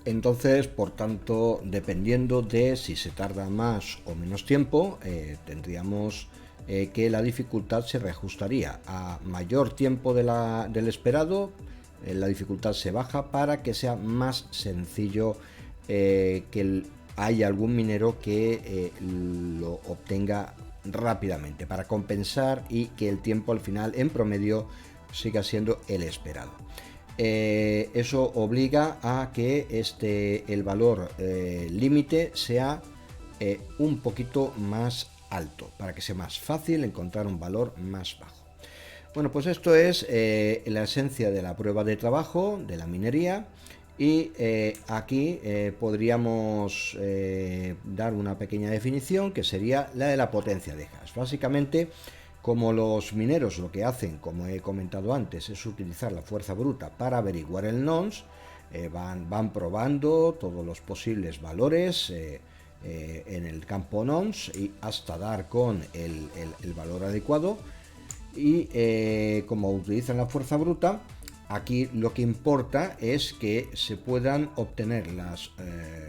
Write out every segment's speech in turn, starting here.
Entonces, por tanto, dependiendo de si se tarda más o menos tiempo, tendríamos que la dificultad se reajustaría a mayor tiempo del esperado. La dificultad se baja para que sea más sencillo que haya algún minero que lo obtenga rápidamente, para compensar y que el tiempo al final en promedio siga siendo el esperado. Eso obliga a que el valor límite sea un poquito más alto, para que sea más fácil encontrar un valor más bajo. Bueno, pues esto es la esencia de la prueba de trabajo de la minería. Y aquí podríamos dar una pequeña definición, que sería la de la potencia de hash. Básicamente, como los mineros lo que hacen, como he comentado antes, es utilizar la fuerza bruta para averiguar el nonce, van probando todos los posibles valores en el campo nonce y hasta dar con el valor adecuado. Y como utilizan la fuerza bruta, aquí lo que importa es que se puedan obtener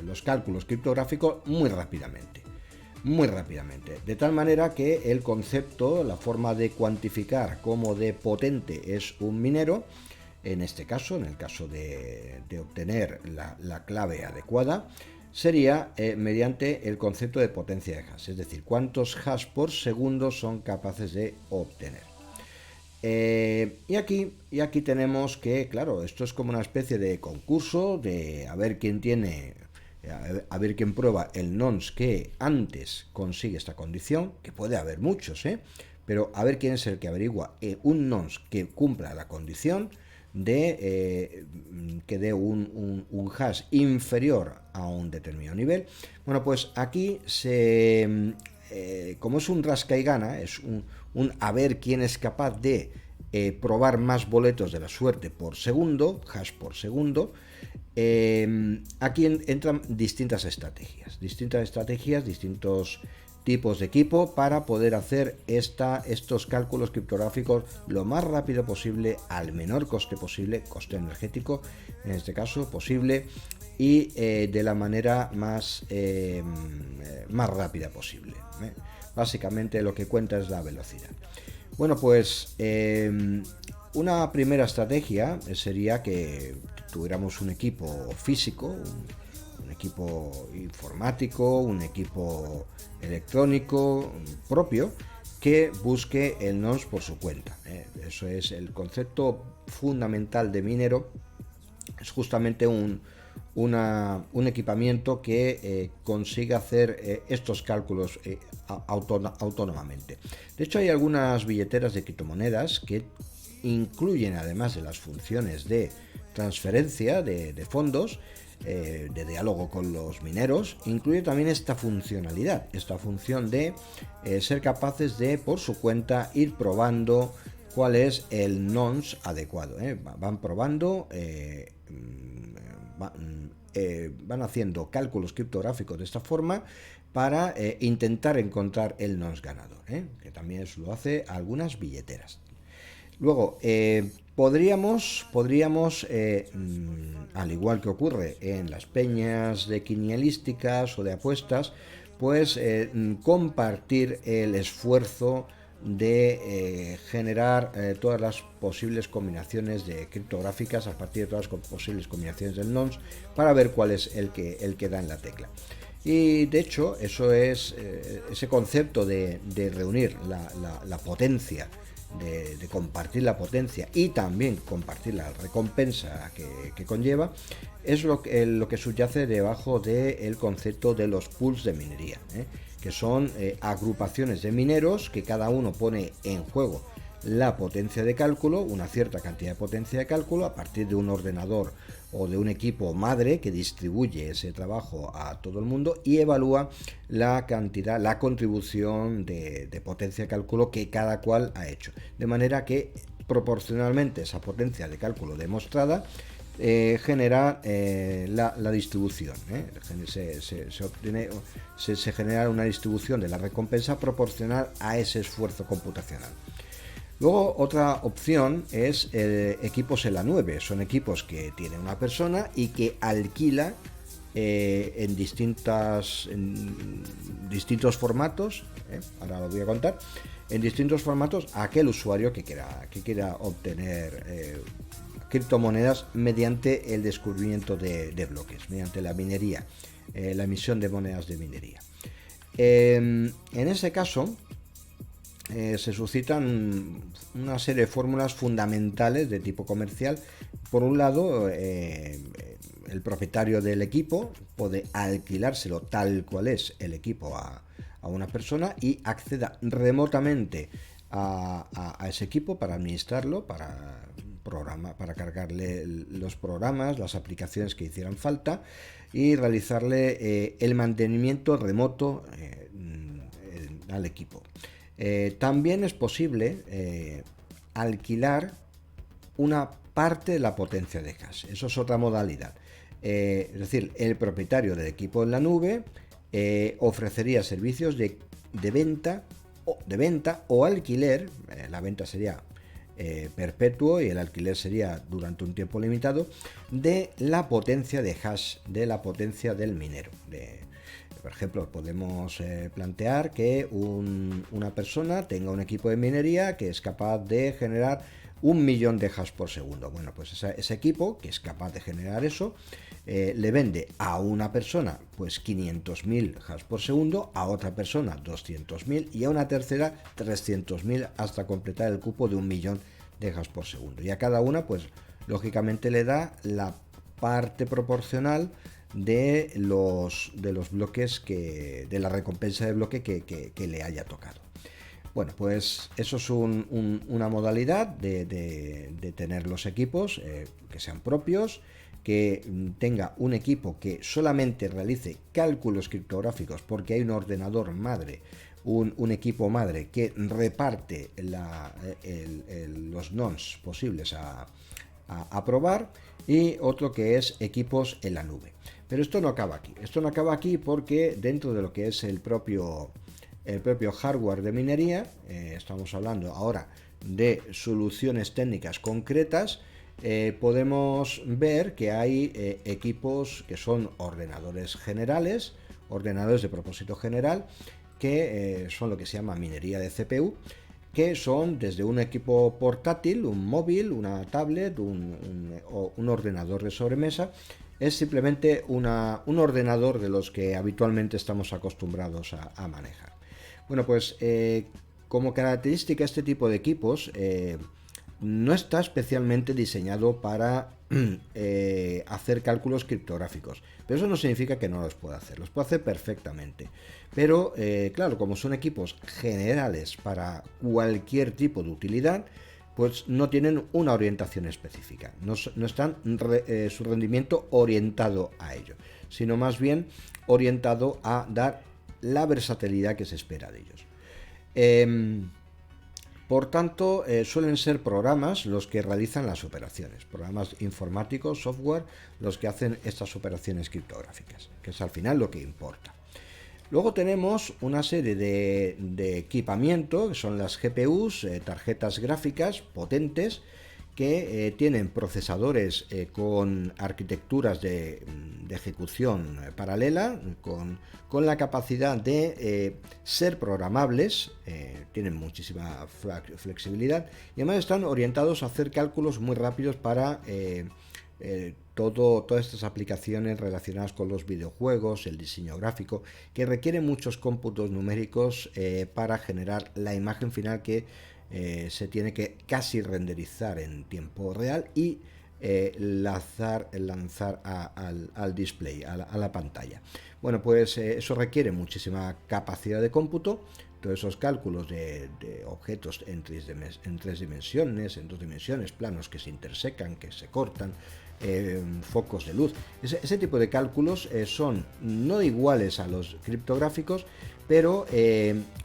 los cálculos criptográficos muy rápidamente. Muy rápidamente. De tal manera que el concepto, la forma de cuantificar cómo de potente es un minero, en este caso, en el caso de obtener la clave adecuada, sería mediante el concepto de potencia de hash, es decir, cuántos hash por segundo son capaces de obtener. Y aquí tenemos que, claro, esto es como una especie de concurso de a ver quién tiene, a ver quién prueba el nonce que antes consigue esta condición, que puede haber muchos, pero a ver quién es el que averigua un nonce que cumpla la condición de que dé un hash inferior a un determinado nivel. Bueno, pues aquí como es un rasca y gana, es un a ver quién es capaz de probar más boletos de la suerte por segundo, hash por segundo. Aquí entran distintas estrategias, distintos tipos de equipo para poder hacer estos cálculos criptográficos lo más rápido posible, al menor coste posible, coste energético en este caso posible, y de la manera más rápida posible. Básicamente lo que cuenta es la velocidad. Bueno, pues una primera estrategia sería que tuviéramos un equipo físico, un equipo informático, un equipo electrónico propio, que busque el nonce por su cuenta. Eso es el concepto fundamental de minero. Es justamente un equipamiento que consiga hacer estos cálculos autónomamente. De hecho, hay algunas billeteras de criptomonedas que incluyen, además de las funciones de transferencia de fondos, de diálogo con los mineros, incluye también esta funcionalidad, esta función de ser capaces de, por su cuenta, ir probando cuál es el nonce adecuado. Van probando, van haciendo cálculos criptográficos de esta forma para intentar encontrar el nonce ganador, que también eso lo hace algunas billeteras. Luego, podríamos al igual que ocurre en las peñas de quinielísticas o de apuestas, pues compartir el esfuerzo de generar todas las posibles combinaciones de criptográficas a partir de todas las posibles combinaciones del nonce, para ver cuál es el que da en la tecla. Y de hecho, eso es ese concepto de reunir la potencia, de compartir la potencia y también compartir la recompensa que conlleva, es lo que subyace debajo del concepto de los pools de minería, que son agrupaciones de mineros que cada uno pone en juego la potencia de cálculo, una cierta cantidad de potencia de cálculo, a partir de un ordenador o de un equipo madre que distribuye ese trabajo a todo el mundo y evalúa la cantidad, la contribución de potencia de cálculo que cada cual ha hecho. De manera que proporcionalmente esa potencia de cálculo demostrada genera la distribución. Se genera una distribución de la recompensa proporcional a ese esfuerzo computacional. Luego otra opción es equipos en la nube. Son equipos que tiene una persona y que alquila en distintos formatos, ahora lo voy a contar, en distintos formatos a aquel usuario que quiera obtener criptomonedas mediante el descubrimiento de bloques, mediante la minería, la emisión de monedas de minería. En ese caso, se suscitan una serie de fórmulas fundamentales de tipo comercial. Por un lado, el propietario del equipo puede alquilárselo tal cual es el equipo a una persona y acceda remotamente a ese equipo para administrarlo, para cargarle los programas, las aplicaciones que hicieran falta y realizarle el mantenimiento remoto al equipo. También es posible alquilar una parte de la potencia de hash. Eso es otra modalidad. Es decir, el propietario del equipo en la nube ofrecería servicios de venta o alquiler. La venta sería perpetuo y el alquiler sería durante un tiempo limitado de la potencia de hash, de la potencia del minero. Por ejemplo, podemos plantear que una persona tenga un equipo de minería que es capaz de generar 1.000.000 de hash por segundo. Bueno, pues ese equipo que es capaz de generar eso, le vende a una persona pues 500.000 hash por segundo, a otra persona 200.000 y a una tercera 300.000 hasta completar el cupo de 1.000.000 de hash por segundo. Y a cada una, pues lógicamente le da la parte proporcional de los bloques de la recompensa de bloque que le haya tocado. Bueno, pues eso es una modalidad de tener los equipos que sean propios, que tenga un equipo que solamente realice cálculos criptográficos porque hay un ordenador madre, un equipo madre que reparte los nonce posibles a probar, y otro que es equipos en la nube. Pero esto no acaba aquí. Esto no acaba aquí porque dentro de lo que es el propio hardware de minería, estamos hablando ahora de soluciones técnicas concretas, podemos ver que hay equipos que son ordenadores generales, ordenadores de propósito general, que son lo que se llama minería de CPU, que son desde un equipo portátil, un móvil, una tablet, un ordenador de sobremesa. Es simplemente un ordenador de los que habitualmente estamos acostumbrados a manejar. Bueno, pues como característica, este tipo de equipos no está especialmente diseñado para hacer cálculos criptográficos, pero eso no significa que no los pueda hacer, los puede hacer perfectamente. Pero claro, como son equipos generales para cualquier tipo de utilidad, pues no tienen una orientación específica, no están su rendimiento orientado a ello, sino más bien orientado a dar la versatilidad que se espera de ellos. Por tanto, suelen ser programas los que realizan las operaciones, programas informáticos, software, los que hacen estas operaciones criptográficas, que es al final lo que importa. Luego tenemos una serie de equipamiento, que son las GPUs, tarjetas gráficas potentes, que tienen procesadores con arquitecturas de ejecución paralela, con la capacidad de ser programables, tienen muchísima flexibilidad y además están orientados a hacer cálculos muy rápidos para todas estas aplicaciones relacionadas con los videojuegos, el diseño gráfico, que requieren muchos cómputos numéricos para generar la imagen final que se tiene que casi renderizar en tiempo real y lanzar al display, a la pantalla. Bueno, pues eso requiere muchísima capacidad de cómputo. Todos esos cálculos de objetos en tres dimensiones, en dos dimensiones, planos que se intersecan, que se cortan, focos de luz. Ese tipo de cálculos son no iguales a los criptográficos, pero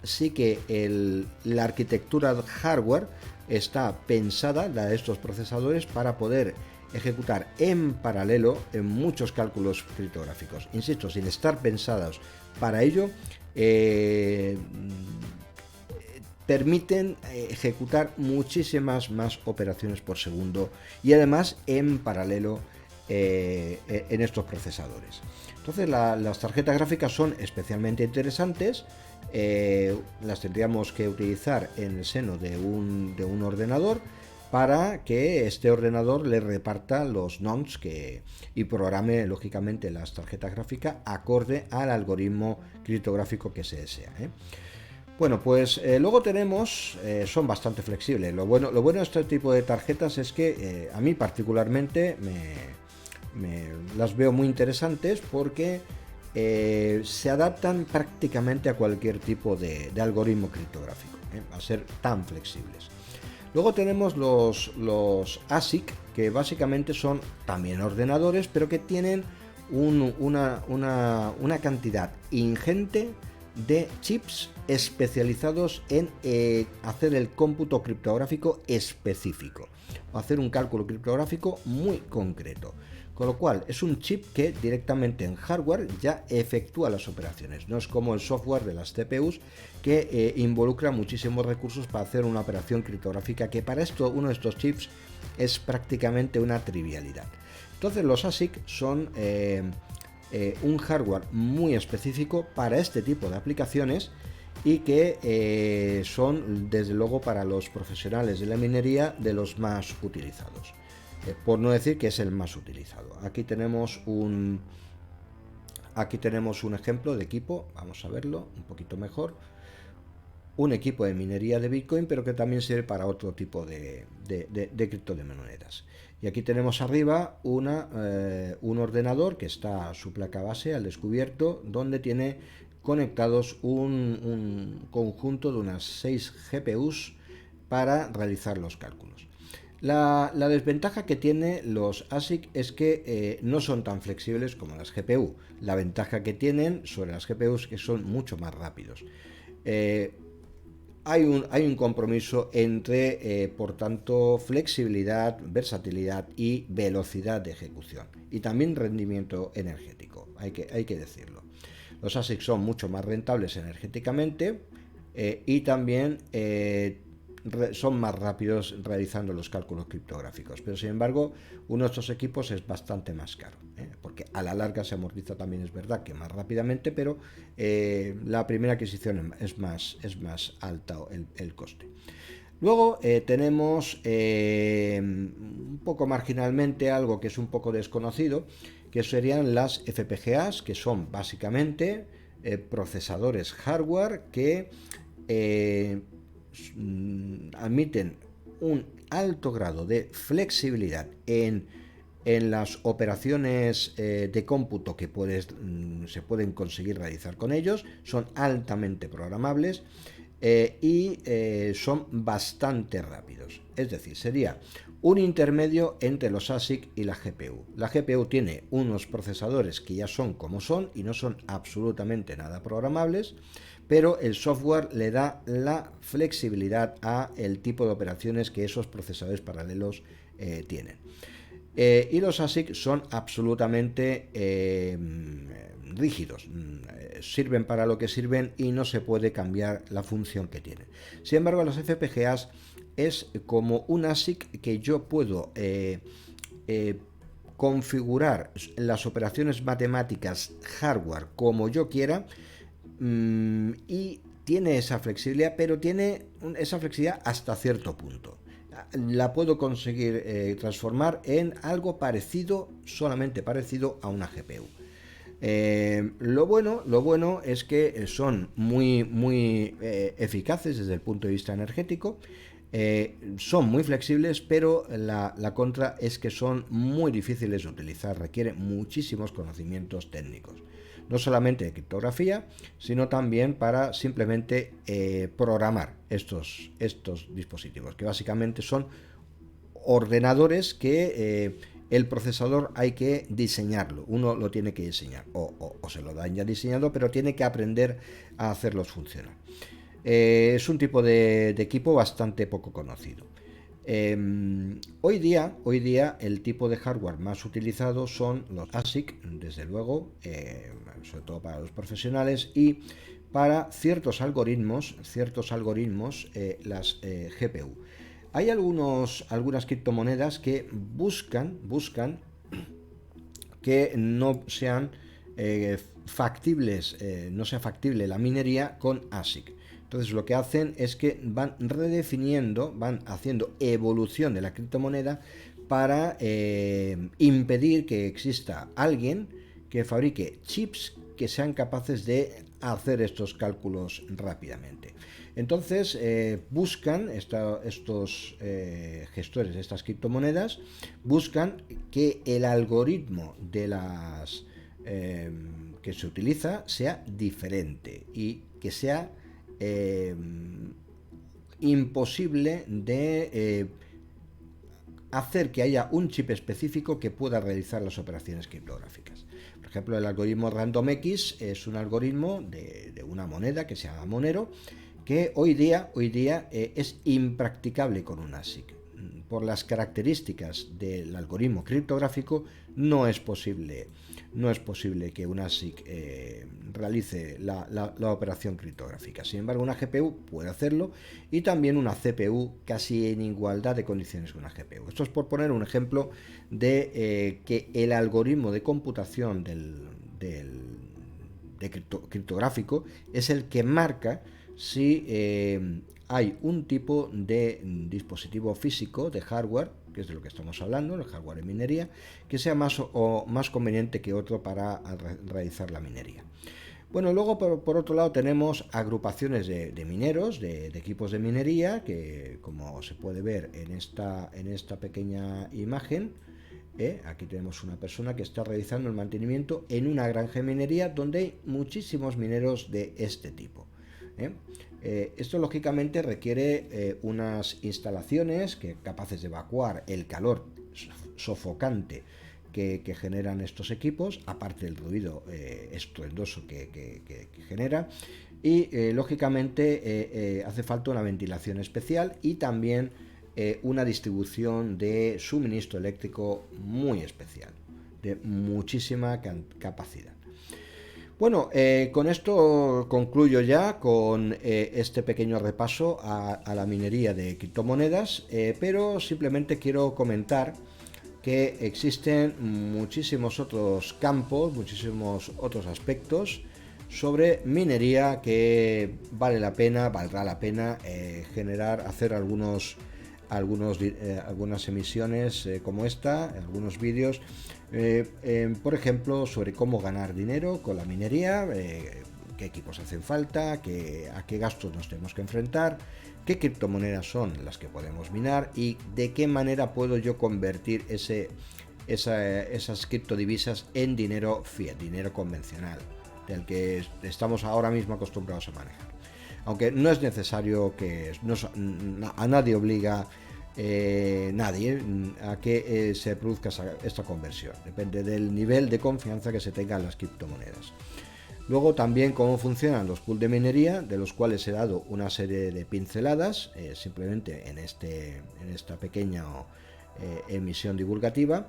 sí que la arquitectura hardware está pensada, la de estos procesadores, para poder ejecutar en paralelo en muchos cálculos criptográficos. Insisto, sin estar pensados para ello, permiten ejecutar muchísimas más operaciones por segundo y además en paralelo en estos procesadores. Entonces las tarjetas gráficas son especialmente interesantes. Las tendríamos que utilizar en el seno de un ordenador para que este ordenador le reparta los nonce y programe lógicamente las tarjetas gráficas acorde al algoritmo criptográfico que se desea. Bueno, pues luego tenemos, son bastante flexibles. Lo bueno de este tipo de tarjetas es que a mí particularmente las veo muy interesantes porque se adaptan prácticamente a cualquier tipo de algoritmo criptográfico, a ser tan flexibles. Luego tenemos los ASIC, que básicamente son también ordenadores, pero que tienen una cantidad ingente de chips especializados en hacer el cómputo criptográfico específico, o hacer un cálculo criptográfico muy concreto. Con lo cual es un chip que directamente en hardware ya efectúa las operaciones. No es como el software de las CPUs que involucra muchísimos recursos para hacer una operación criptográfica, que para esto uno de estos chips es prácticamente una trivialidad. Entonces los ASIC son un hardware muy específico para este tipo de aplicaciones y que son desde luego para los profesionales de la minería de los más utilizados. Por no decir que es el más utilizado. Aquí tenemos un ejemplo de equipo, vamos a verlo un poquito mejor. Un equipo de minería de Bitcoin, pero que también sirve para otro tipo de criptomonedas. Y aquí tenemos arriba un ordenador que está a su placa base al descubierto, donde tiene conectados un conjunto de unas 6 GPUs para realizar los cálculos. La desventaja que tiene los ASIC es que no son tan flexibles como las GPU. La ventaja que tienen sobre las GPUs es que son mucho más rápidos. Hay un compromiso entre, por tanto, flexibilidad, versatilidad y velocidad de ejecución. Y también rendimiento energético, hay que decirlo. Los ASIC son mucho más rentables energéticamente y también son más rápidos realizando los cálculos criptográficos, pero sin embargo uno de estos equipos es bastante más caro, porque a la larga se amortiza también, es verdad que más rápidamente, pero la primera adquisición es más alta el coste. Luego tenemos un poco marginalmente algo que es un poco desconocido, que serían las FPGAs, que son básicamente procesadores hardware que admiten un alto grado de flexibilidad en las operaciones de cómputo que se pueden conseguir realizar con ellos. Son altamente programables y son bastante rápidos. Es decir, sería un intermedio entre los ASIC y la GPU. La GPU tiene unos procesadores que ya son como son y no son absolutamente nada programables, pero el software le da la flexibilidad a el tipo de operaciones que esos procesadores paralelos tienen. Y los ASIC son absolutamente rígidos, sirven para lo que sirven y no se puede cambiar la función que tienen. Sin embargo, las FPGAs es como un ASIC que yo puedo configurar las operaciones matemáticas hardware como yo quiera, y tiene esa flexibilidad, pero tiene esa flexibilidad hasta cierto punto. La puedo conseguir transformar en algo parecido, solamente parecido a una GPU. Lo bueno es que son muy eficaces desde el punto de vista energético. Son muy flexibles, pero la contra es que son muy difíciles de utilizar, requieren muchísimos conocimientos técnicos, no solamente de criptografía, sino también para simplemente programar estos dispositivos, que básicamente son ordenadores que el procesador hay que diseñarlo, uno lo tiene que diseñar, o se lo dan ya diseñado, pero tiene que aprender a hacerlos funcionar. Es un tipo de equipo bastante poco conocido. Hoy día el tipo de hardware más utilizado son los ASIC, desde luego, sobre todo para los profesionales, y para ciertos algoritmos las GPU. Hay algunas criptomonedas que buscan que no sean factibles, no sea factible la minería con ASIC. Entonces lo que hacen es que van redefiniendo, van haciendo evolución de la criptomoneda para impedir que exista alguien que fabrique chips que sean capaces de hacer estos cálculos rápidamente. Entonces buscan estos gestores de estas criptomonedas, buscan que el algoritmo de las que se utiliza sea diferente y que sea imposible de hacer que haya un chip específico que pueda realizar las operaciones criptográficas. Por ejemplo, el algoritmo RandomX es un algoritmo de una moneda que se llama Monero, que hoy día es impracticable con un ASIC. Por las características del algoritmo criptográfico no es posible que un ASIC realice la operación criptográfica. Sin embargo, una GPU puede hacerlo, y también una CPU casi en igualdad de condiciones que una GPU. Esto es por poner un ejemplo de que el algoritmo de computación criptográfico es el que marca si hay un tipo de dispositivo físico, de hardware, que es de lo que estamos hablando, el hardware en minería, que sea más conveniente que otro para realizar la minería. Bueno, luego por otro lado tenemos agrupaciones de mineros, de equipos de minería, que como se puede ver en esta pequeña imagen, aquí tenemos una persona que está realizando el mantenimiento en una granja de minería donde hay muchísimos mineros de este tipo. Esto lógicamente requiere unas instalaciones capaces de evacuar el calor sofocante que generan estos equipos, aparte del ruido estruendoso que genera, y lógicamente hace falta una ventilación especial y también una distribución de suministro eléctrico muy especial, de muchísima capacidad. Bueno, con esto concluyo ya con este pequeño repaso a la minería de criptomonedas, pero simplemente quiero comentar que existen muchísimos otros campos, muchísimos otros aspectos sobre minería que valdrá la pena hacer algunas emisiones como esta, algunos vídeos, por ejemplo, sobre cómo ganar dinero con la minería, qué equipos hacen falta, a qué gastos nos tenemos que enfrentar, qué criptomonedas son las que podemos minar y de qué manera puedo yo convertir esas criptodivisas en dinero fiat, dinero convencional, del que estamos ahora mismo acostumbrados a manejar. Aunque no es necesario a nadie obliga a que se produzca esta conversión. Depende del nivel de confianza que se tenga en las criptomonedas. Luego también cómo funcionan los pools de minería, de los cuales he dado una serie de pinceladas simplemente en esta pequeña emisión divulgativa.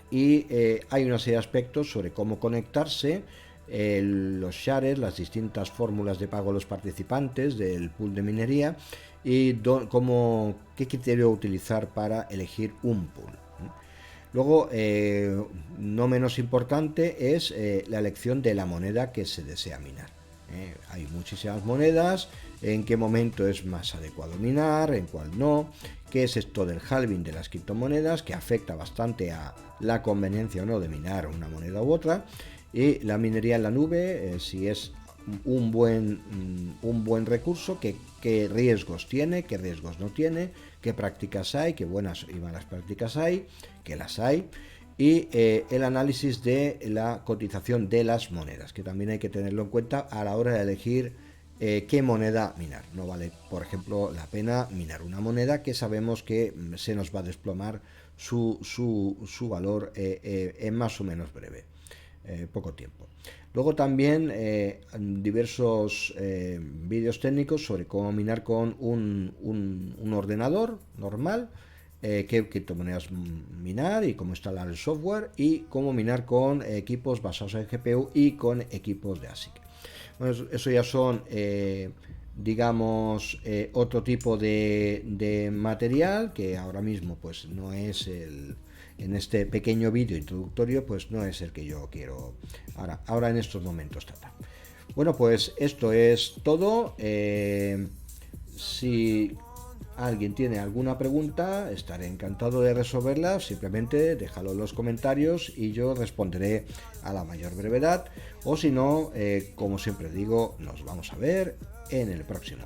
Y hay una serie de aspectos sobre cómo conectarse, los shares, las distintas fórmulas de pago a los participantes del pool de minería y qué criterio utilizar para elegir un pool. Luego, no menos importante es la elección de la moneda que se desea minar. Hay muchísimas monedas, en qué momento es más adecuado minar, en cuál no, qué es esto del halving de las criptomonedas, que afecta bastante a la conveniencia o no de minar una moneda u otra, y la minería en la nube, si es un buen recurso, qué riesgos tiene, qué riesgos no tiene, qué prácticas hay, qué buenas y malas prácticas hay, que las hay, y el análisis de la cotización de las monedas, que también hay que tenerlo en cuenta a la hora de elegir qué moneda minar. No vale, por ejemplo, la pena minar una moneda que sabemos que se nos va a desplomar su valor en más o menos breve. Poco tiempo. Luego también diversos vídeos técnicos sobre cómo minar con un ordenador normal, qué criptomonedas minar y cómo instalar el software, y cómo minar con equipos basados en GPU y con equipos de ASIC. Eso ya son, digamos, otro tipo de material que ahora mismo pues no es en este pequeño vídeo introductorio, pues no es el que yo quiero ahora en estos momentos tratar. Bueno, pues esto es todo. Si alguien tiene alguna pregunta, estaré encantado de resolverla. Simplemente déjalo en los comentarios y yo responderé a la mayor brevedad. O si no, como siempre digo, nos vamos a ver en el próximo.